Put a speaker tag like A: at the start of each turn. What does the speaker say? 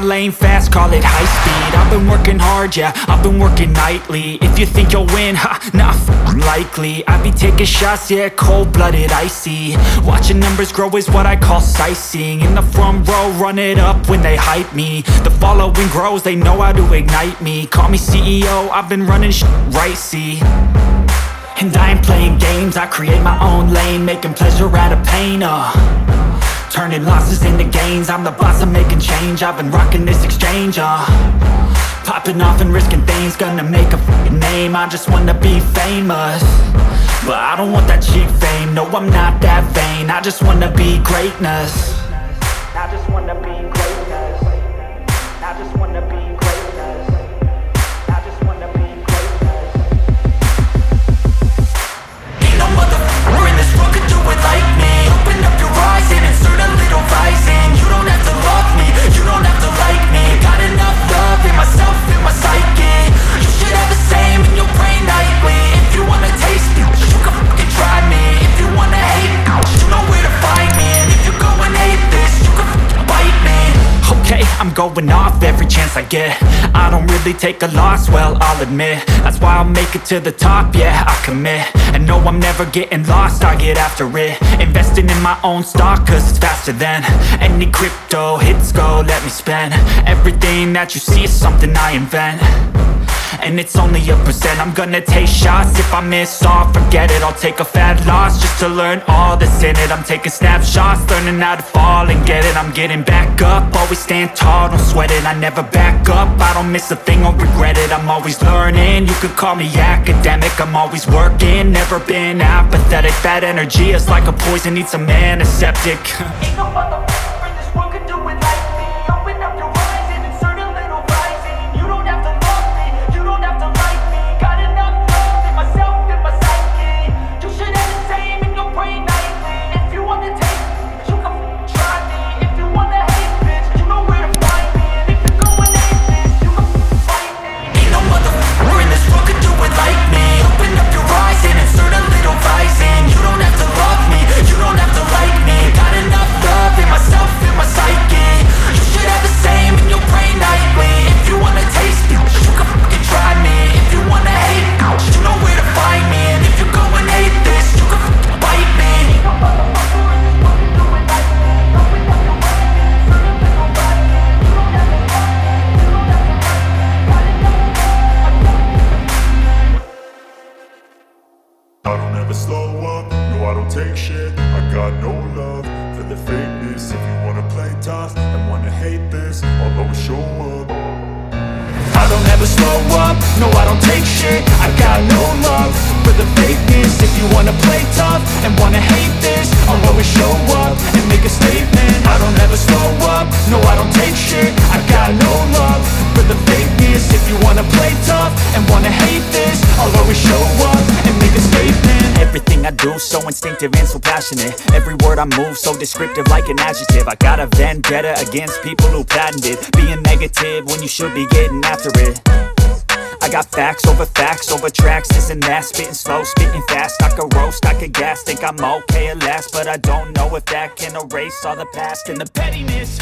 A: lane fast, call it high speed. I've been working hard, yeah, I've been working nightly. If you think you'll win, ha, not likely. I be taking shots, yeah, cold-blooded, icy. Watching numbers grow is what I call sightseeing. In the front row, run it up when they hype me. The following grows, they know how to ignite me. Call me CEO, I've been running right, see. And I ain't playing games, I create my own lane, making pleasure out of pain, turning losses into gains. I'm the boss, I'm making change. I've been rocking this exchange, popping off and risking things. Gonna make a f***ing name. I just wanna be famous, but I don't want that cheap fame. No, I'm not that vain. I just wanna be greatness. I just wanna be greatness. I just wanna be greatness. I just wanna be greatness. Ain't no motherfucker in this world could do it like me. Open up your eyes and insert a little rising. You don't have to love me, you don't have to like me. Got enough love in myself, in my psyche. You should have the same in your brain nightly. If you wanna taste me, you can fucking try me. If you wanna hate me, you know where to find me. And if you go and hate this, you can fucking bite me. Okay, I'm going off every chance I get. I don't really take a loss, well, I'll admit. That's why I'll make it to the top, yeah, I commit. And no, I'm never getting lost, I get after it. Investing in my own stock, cause it's faster than any crypto hits go, let me spend. Everything that you see is something I invent, and it's only a percent. I'm gonna take shots, if I miss all, forget it. I'll take a fat loss just to learn all that's in it. I'm taking snapshots, learning how to fall and get it. I'm getting back up, always stand tall, don't sweat it. I never back up, I don't miss a thing or regret it. I'm always learning, you could call me academic. I'm always working, never been apathetic. That energy is like a poison, needs some antiseptic. Ain't no motherfucker in this world could do it like me. Open up your eyes and insert a little rising. You don't have to love me, you don't have to like me. Got enough love in myself, in my psyche. You should have the same in your brain nightly. If you wanna taste me, you can try me. If you wanna hate bitch, you know where to find me. And if you go and hate this, you can fight me. Ain't no motherfucker in this world could do it like me. Open up your eyes and insert a little rising. You don't have to love me, you don't have to like me. Got enough love in myself, in my psyche. You should have the same in your brain nightly. If you wanna taste me, you can fucking try me. If you wanna hate me, you know where to find me. And if you go and hate this, you can fucking bite me. Ain't no motherfucker in this world can do it like me. Open up your eyes and insert a little rising. You don't have to love me, you don't have to like me. Got enough love.
B: I don't ever slow up, no I don't take shit. I got no love for the fakeness. If you wanna play tough and wanna hate this, I'll always show up.
A: I don't ever slow up, no I don't take shit. I got no love for the fakeness. If you wanna play tough and wanna hate this, I'll always show up and make a statement. I don't ever slow up, no I don't take shit. I got no love for the fakeness. If you wanna play tough and wanna hate this, I'll always show up and make a statement. Everything I do so instinctive and so passionate. Every word I move so descriptive like an adjective. I got a vendetta against people who patented being negative when you should be getting after it. I got facts over tracks, this and that. Spitting slow, spitting fast. I could roast, I could gas. Think I'm okay at last, but I don't know if that can erase all the past and the pettiness.